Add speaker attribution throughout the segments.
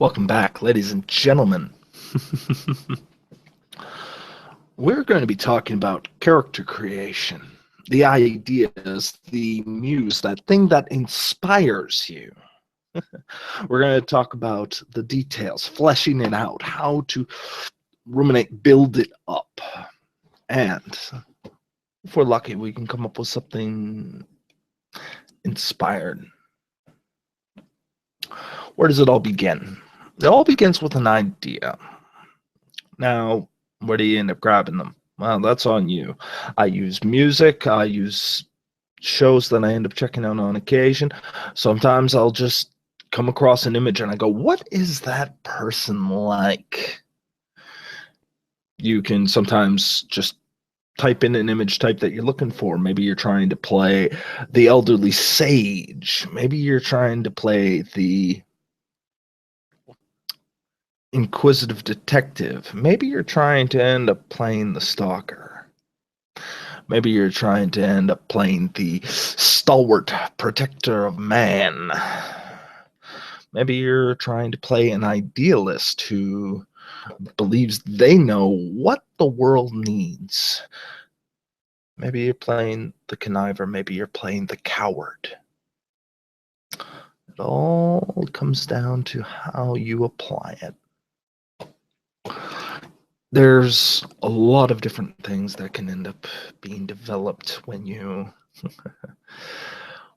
Speaker 1: Welcome back, ladies and gentlemen. We're going to be talking about character creation, the ideas, the muse, that thing that inspires you. We're going to talk about the details, fleshing it out, how to ruminate, build it up. And if we're lucky, we can come up with something inspired. Where does it all begin? It all begins with an idea. Now, where do you end up grabbing them? Well, that's on you. I use music. I use shows that I end up checking out on occasion. Sometimes I'll just come across an image and I go, what is that person like? You can sometimes just type in an image type that you're looking for. Maybe you're trying to play the elderly sage. Maybe you're trying to play the inquisitive detective. Maybe you're trying to end up playing the stalker. Maybe you're trying to end up playing the stalwart protector of man. Maybe you're trying to play an idealist who believes they know what the world needs. Maybe you're playing the conniver. Maybe you're playing the coward. It all comes down to how you apply it. There's a lot of different things that can end up being developed when you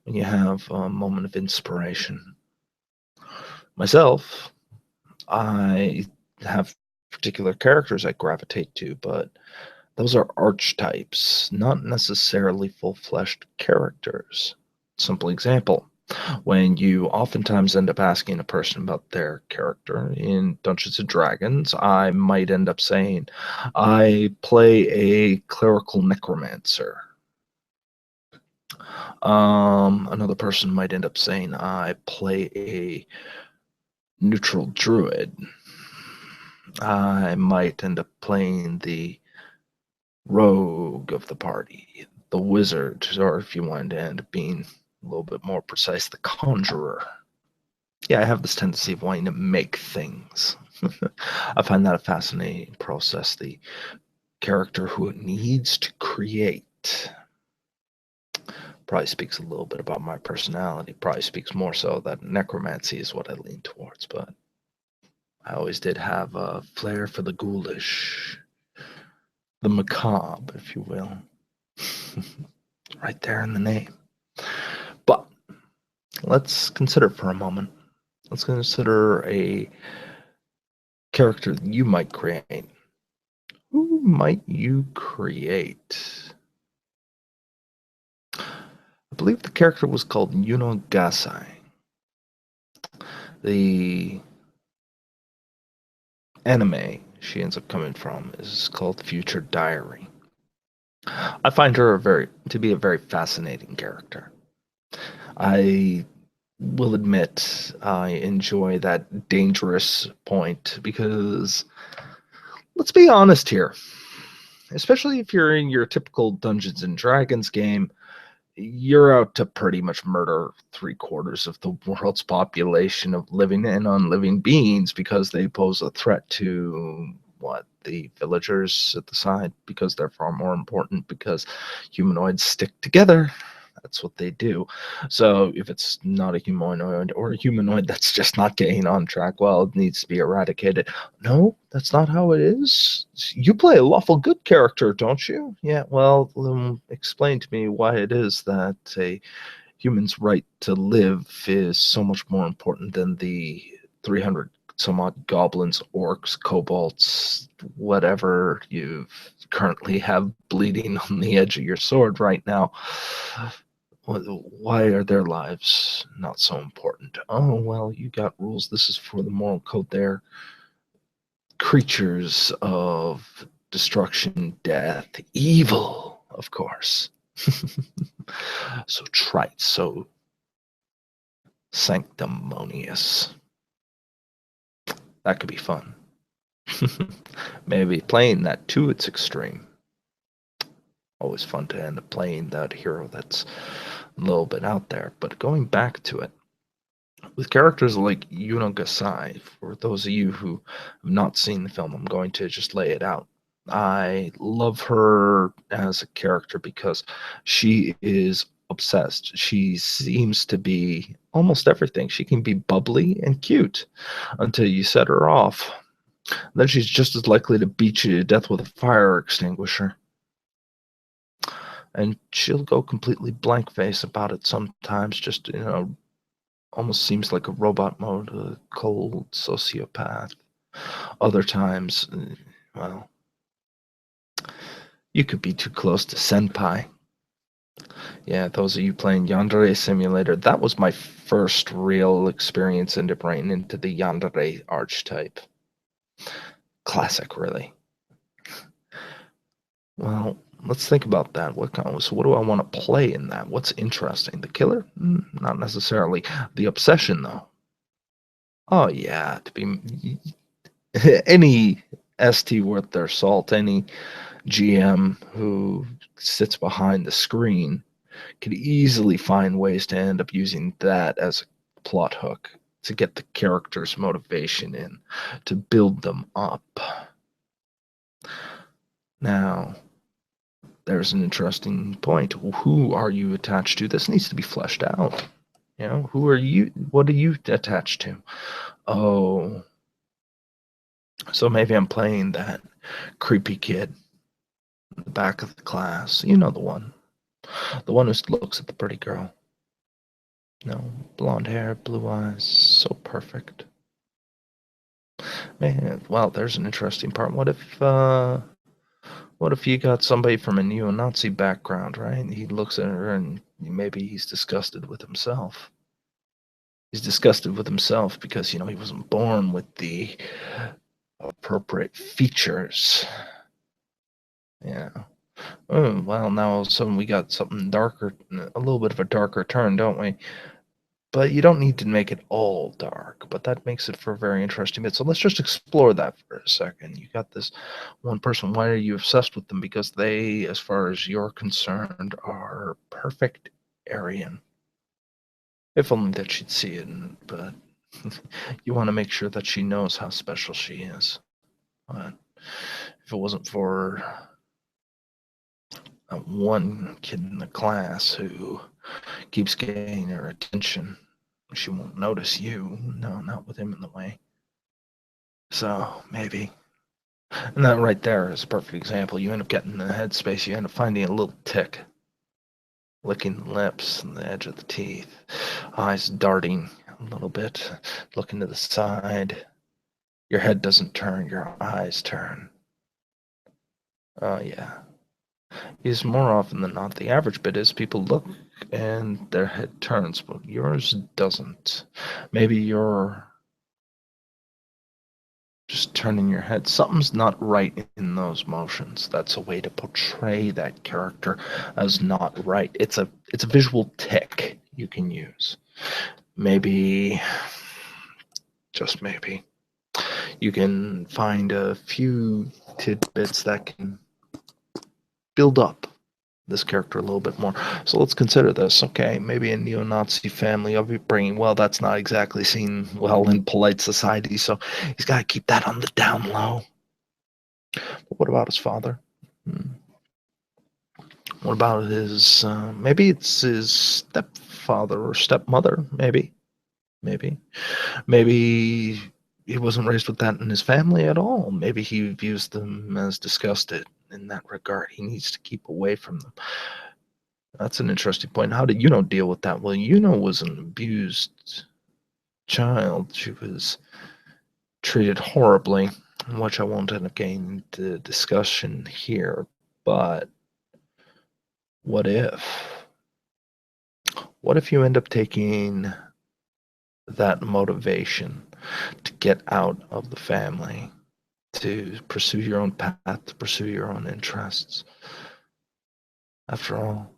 Speaker 1: when you have a moment of inspiration. Myself, I have particular characters I gravitate to, but those are archetypes, not necessarily full-fleshed characters. Simple example. When you oftentimes end up asking a person about their character in Dungeons and Dragons, I might end up saying, I play a clerical necromancer. Another person might end up saying, I play a neutral druid. I might end up playing the rogue of the party, the wizard, or if you wanted to end up being a little bit more precise, the conjurer. Yeah, I have this tendency of wanting to make things. I find that a fascinating process. The character who needs to create probably speaks a little bit about my personality. Probably speaks more so that necromancy is what I lean towards, but I always did have a flair for the ghoulish, the macabre, if you will. Right there in the name. But let's consider for a moment. Let's consider a character that you might create. Who might you create? I believe the character was called Yuno Gasai. The anime she ends up coming from is called Future Diary. I find her to be a very fascinating character. I will admit I enjoy that dangerous point because let's be honest here, especially if you're in your typical Dungeons and Dragons game, you're out to pretty much murder 3/4 of the world's population of living and unliving beings because they pose a threat to what the villagers at the side because they're far more important because humanoids stick together. That's what they do. So if it's not a humanoid or a humanoid that's just not getting on track, well, it needs to be eradicated. No, that's not how it is. You play a lawful good character, don't you? Yeah, well, explain to me why it is that a human's right to live is so much more important than the 300 some odd goblins, orcs, kobolds, whatever you currently have bleeding on the edge of your sword right now. Why are their lives not so important? Oh, well, you got rules. This is for the moral code. They're creatures of destruction, death, evil, of course. So trite, so sanctimonious. That could be fun. Maybe playing that to its extreme. Always fun to end up playing that hero that's a little bit out there. But going back to it, With characters like Yuno Gasai, for those of you who have not seen the film, I'm going to just lay it out. I love her as a character because she is obsessed. She seems to be almost everything. She can be bubbly and cute until you set her off. Then she's just as likely to beat you to death with a fire extinguisher. And she'll go completely blank face about it sometimes, just, almost seems like a robot mode, a cold sociopath. Other times, well, you could be too close to Senpai. Yeah, those of you playing Yandere Simulator, that was my first real experience into breaking into the Yandere archetype. Classic, really. Well, let's think about that. So what do I want to play in that? What's interesting? The killer? Not necessarily. The obsession, though. Oh yeah, to be any ST worth their salt, any GM who sits behind the screen could easily find ways to end up using that as a plot hook to get the character's motivation in, to build them up. Now, there's an interesting point. Who are you attached to? This needs to be fleshed out. Who are you? What are you attached to? Oh, so maybe I'm playing that creepy kid in the back of the class. You know the one. The one who looks at the pretty girl. Blonde hair, blue eyes, so perfect. Man, well, there's an interesting part. What if you got somebody from a neo-Nazi background, right? He looks at her and maybe he's disgusted with himself. He's disgusted with himself because, he wasn't born with the appropriate features. Yeah. Oh, well, now all of a sudden we got something darker, a little bit of a darker turn, don't we? But you don't need to make it all dark, but that makes it for a very interesting bit. So let's just explore that for a second. You got this one person. Why are you obsessed with them? Because they, as far as you're concerned, are perfect Aryan. If only that she'd see it, but you want to make sure that she knows how special she is. But if it wasn't for one kid in the class who keeps getting her attention, she won't notice you. No, not with him in the way. So, maybe. And that right there is a perfect example. You end up getting in the headspace, you end up finding a little tick, licking the lips and the edge of the teeth, eyes darting a little bit, looking to the side. Your head doesn't turn, your eyes turn. Oh, yeah. Is more often than not. The average bit is people look and their head turns, but yours doesn't. Maybe you're just turning your head. Something's not right in those motions. That's a way to portray that character as not right. It's a visual tick you can use. Maybe, just maybe, you can find a few tidbits that can build up this character a little bit more. So let's consider this. Okay, maybe a neo-Nazi family upbringing. Well, that's not exactly seen well in polite society, so he's got to keep that on the down low. But what about his father? What about his, maybe it's his stepfather or stepmother, maybe. Maybe he wasn't raised with that in his family at all. Maybe he views them as disgusted in that regard. He needs to keep away from them. That's an interesting point. How did Yuno deal with that? Well, Yuno was an abused child. She was treated horribly, which I won't end up getting into discussion here. But what if? What if you end up taking that motivation to get out of the family, to pursue your own path, to pursue your own interests? After all,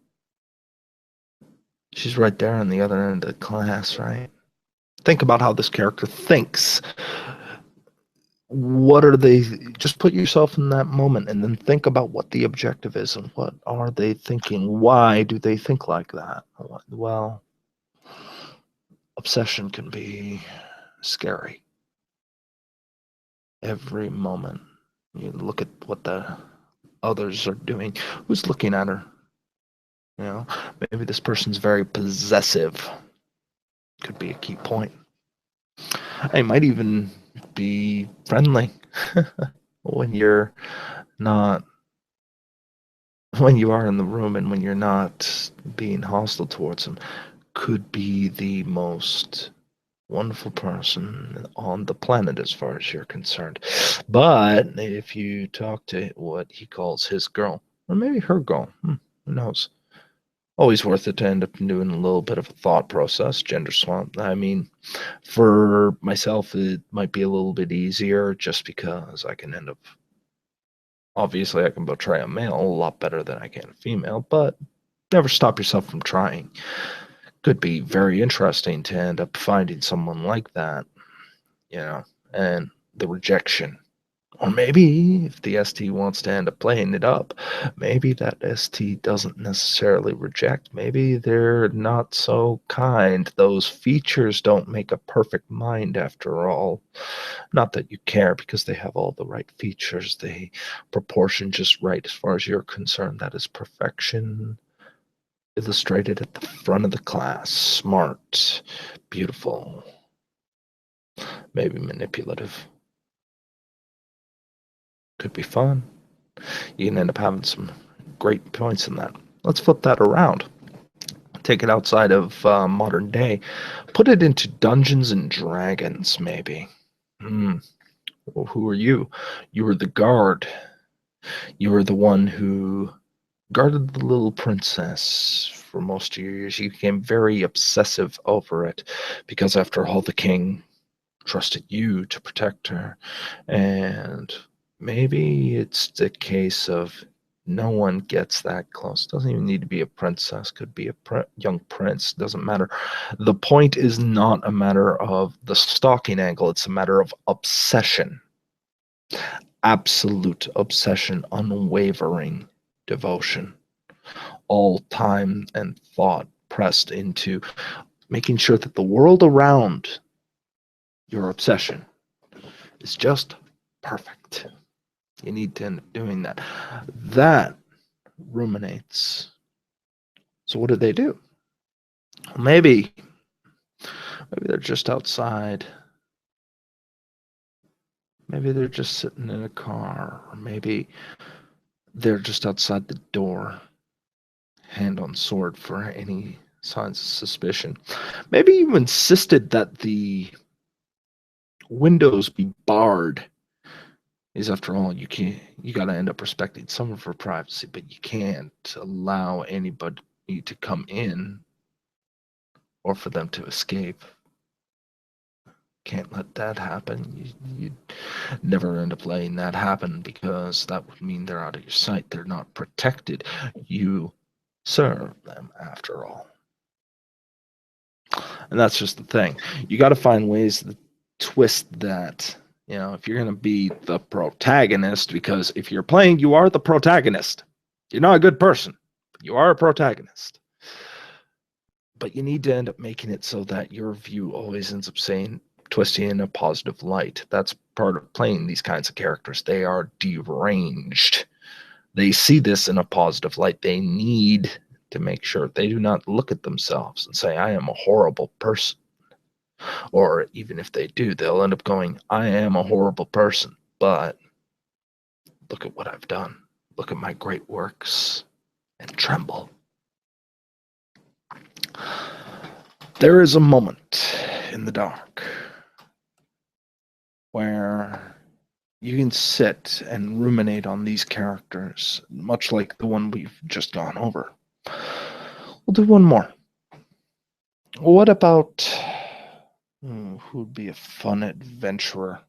Speaker 1: she's right there on the other end of the class, right? Think about how this character thinks. What are they? Just put yourself in that moment and then think about what the objective is and what are they thinking? Why do they think like that? Well, Obsession can be scary. Every moment you look at what the others are doing, who's looking at her. You know, maybe this person's very possessive. Could be a key point. It might even be friendly when you're not, when you are in the room and when you're not being hostile towards them. Could be the most wonderful person on the planet as far as you're concerned. But if you talk to what he calls his girl, or maybe her girl, who knows? Always worth it to end up doing a little bit of a thought process, gender swap. I mean, for myself, it might be a little bit easier just because I can end up, obviously, I can portray a male a lot better than I can a female, but never stop yourself from trying. Could be very interesting to end up finding someone like that, you know, and the rejection. Or maybe if the ST wants to end up playing it up, maybe that ST doesn't necessarily reject. Maybe they're not so kind. Those features don't make a perfect mind after all. Not that you care because they have all the right features. They proportion just right as far as you're concerned. That is perfection illustrated at the front of the class. Smart, beautiful, maybe manipulative. Could be fun. You can end up having some great points in that. Let's flip that around. Take it outside of modern day. Put it into Dungeons and Dragons, maybe. Hmm. Well, who are you? You were the guard. You were the one who guarded the little princess for most of your years. You became very obsessive over it because, after all, the king trusted you to protect her. And maybe it's the case of no one gets that close. Doesn't even need to be a princess, could be a young prince, doesn't matter. The point is not a matter of the stalking angle, it's a matter of obsession. Absolute obsession, unwavering devotion. All time and thought pressed into making sure that the world around your obsession is just perfect. You need to end up doing that. That ruminates. So what did they do? Maybe they're just outside. Maybe they're just sitting in a car, or maybe they're just outside the door, hand on sword for any signs of suspicion. Maybe you insisted that the windows be barred. Is, after all, you got to end up respecting some of her privacy, but you can't allow anybody to come in or for them to escape. Can't let that happen. You never end up letting that happen because that would mean they're out of your sight. They're not protected. You serve them, after all. And that's just the thing. You got to find ways to twist that. You know, if you're going to be the protagonist, because if you're playing, you are the protagonist. You're not a good person, but you are a protagonist. But you need to end up making it so that your view always ends up saying, twisting in a positive light. That's part of playing these kinds of characters. They are deranged. They see this in a positive light. They need to make sure they do not look at themselves and say, I am a horrible person. Or even if they do, they'll end up going, I am a horrible person, but look at what I've done. Look at my great works and tremble. There is a moment in the dark where you can sit and ruminate on these characters, much like the one we've just gone over. We'll do one more. What about who would be a fun adventurer?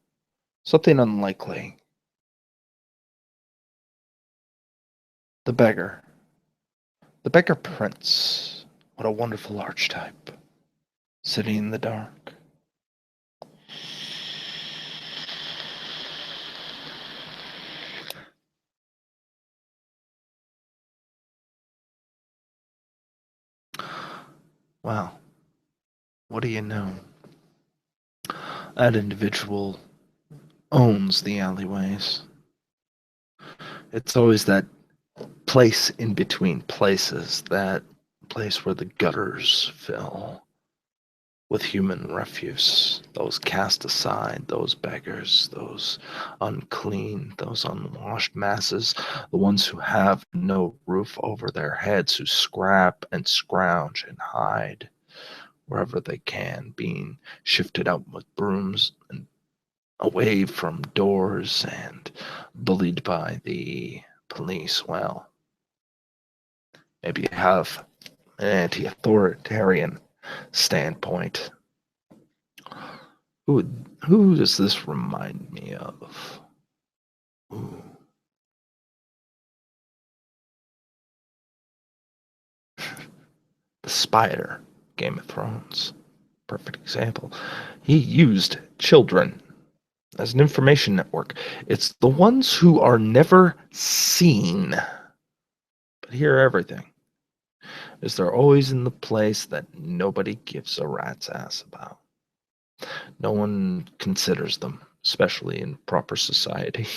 Speaker 1: Something unlikely. The beggar. The beggar prince. What a wonderful archetype. Sitting in the dark. Wow. what do you know? That individual owns the alleyways. It's always that place in between places, that place where the gutters fill with human refuse, those cast aside, those beggars, those unclean, those unwashed masses, the ones who have no roof over their heads, who scrap and scrounge and hide wherever they can, being shifted out with brooms and away from doors and bullied by the police. Well, maybe you have an anti-authoritarian standpoint. Who does this remind me of? Ooh. The Spider, Game of Thrones. Perfect example. He used children as an information network. It's the ones who are never seen, but hear everything. Is they're always in the place that nobody gives a rat's ass about. No one considers them, especially in proper society.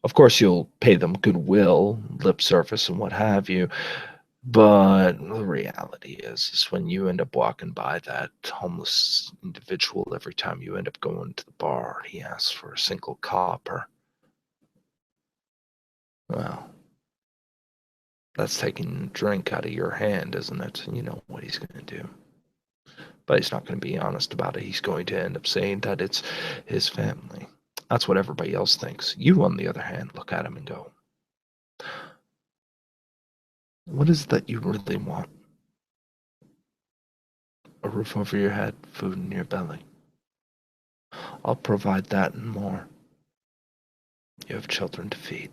Speaker 1: Of course, you'll pay them goodwill, lip service, and what have you. But the reality is when you end up walking by that homeless individual every time you end up going to the bar, he asks for a single copper. Well, that's taking a drink out of your hand, isn't it? You know what he's going to do. But he's not going to be honest about it. He's going to end up saying that it's his family. That's what everybody else thinks. You, on the other hand, look at him and go, what is it that you really want? A roof over your head, food in your belly. I'll provide that and more. You have children to feed.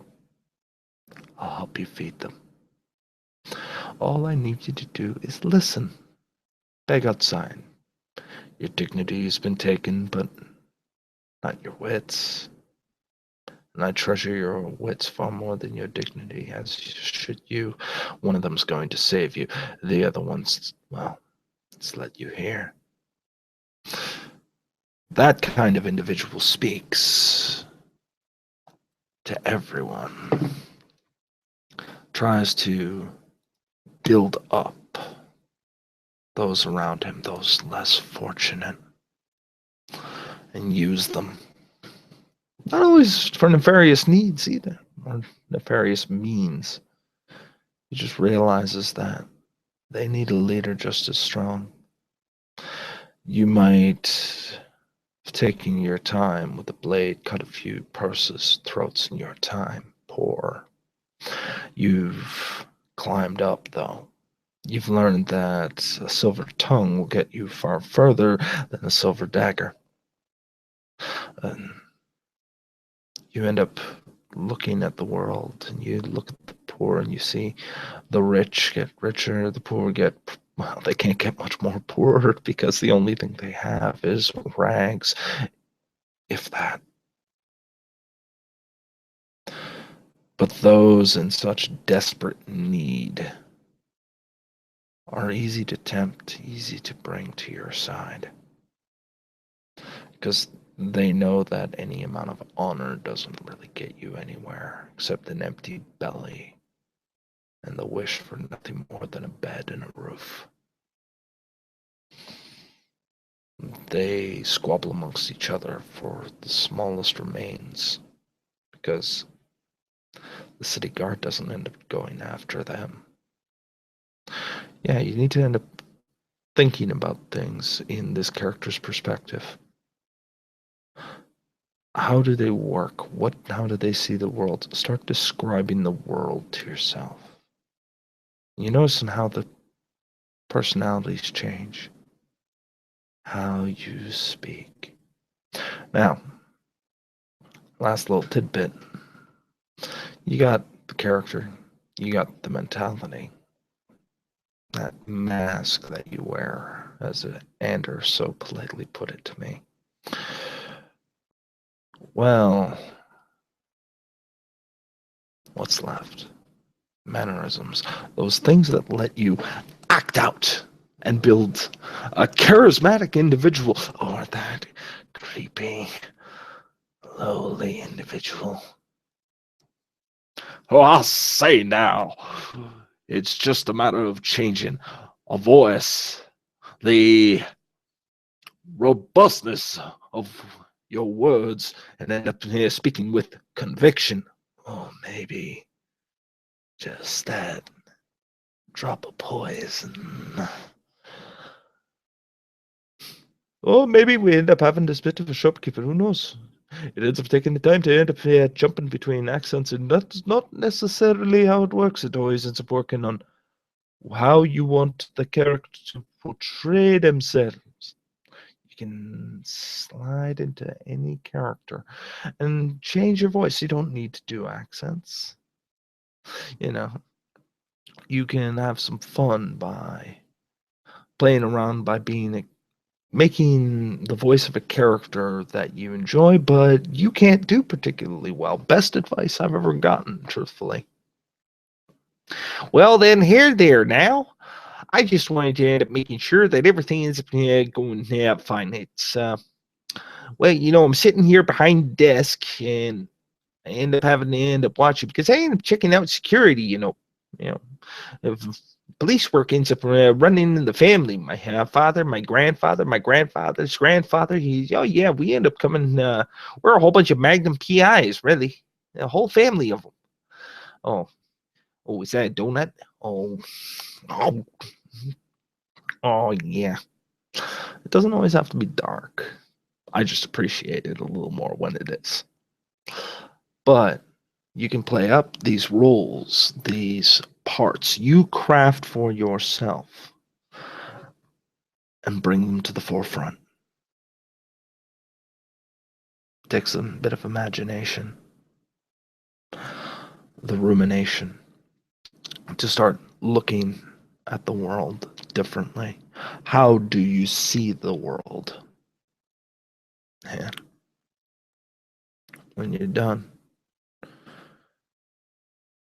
Speaker 1: I'll help you feed them. All I need you to do is listen. Beg outside. Your dignity has been taken, but not your wits. And I treasure your wits far more than your dignity, as should you. One of them's going to save you. The other one's, well, it's let you hear. That kind of individual speaks to everyone. Tries to build up those around him, those less fortunate, and use them. Not always for nefarious needs either, or nefarious means. He just realizes that they need a leader just as strong. You might have taken your time with a blade, cut a few purses' throats in your time. Poor. You've climbed up, though. You've learned that a silver tongue will get you far further than a silver dagger. And you end up looking at the world, and you look at the poor, and you see the rich get richer, the poor get, well, they can't get much more poorer because the only thing they have is rags, if that. But those in such desperate need are easy to tempt, easy to bring to your side. Because they know that any amount of honor doesn't really get you anywhere except an empty belly and the wish for nothing more than a bed and a roof. They squabble amongst each other for the smallest remains because the city guard doesn't end up going after them. Yeah, you need to end up thinking about things in this character's perspective. How do they work? How do they see the world? Start describing the world to yourself. You notice how the personalities change, how you speak. Now, last little tidbit. You got the character, you got the mentality, that mask that you wear, as Anders so politely put it to me. Well, what's left? Mannerisms. Those things that let you act out and build a charismatic individual or that creepy, lowly individual. Oh, I'll say now, it's just a matter of changing a voice, the robustness of your words, and end up here speaking with conviction. Or maybe just that drop of poison. Or maybe we end up having this bit of a shopkeeper. Who knows? It ends up taking the time to end up jumping between accents, and that's not necessarily how it works. It always ends up working on how you want the character to portray themselves. You can slide into any character and change your voice. You don't need to do accents. You know, you can have some fun by playing around by making the voice of a character that you enjoy, but you can't do particularly well. Best advice I've ever gotten, truthfully. Well, then, here there now. I just wanted to end up making sure that everything is going fine. Well, I'm sitting here behind the desk, and I end up watching because I end up checking out security. You know, if police work ends up running in the family. My father, my grandfather, my grandfather's grandfather. Oh yeah, we end up coming. We're a whole bunch of Magnum PIs, really, a whole family of them. Oh, oh, is that a donut? Oh, oh, oh yeah. It doesn't always have to be dark. I just appreciate it a little more when it is. But you can play up these roles, these parts you craft for yourself, and bring them to the forefront. It takes a bit of imagination, the rumination, to start looking at the world differently. How do you see the world? And when you're done,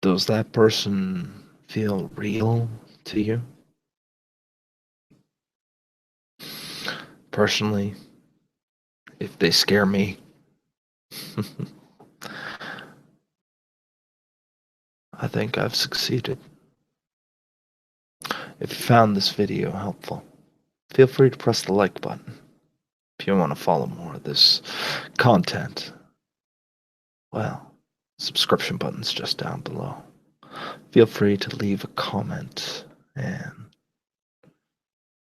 Speaker 1: does that person feel real to you? Personally, if they scare me, I think I've succeeded. If you found this video helpful, feel free to press the like button. If you want to follow more of this content, well, subscription button's just down below. Feel free to leave a comment and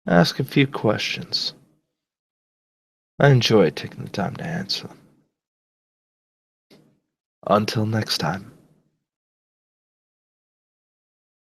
Speaker 1: ask a few questions. I enjoy taking the time to answer them. Until next time.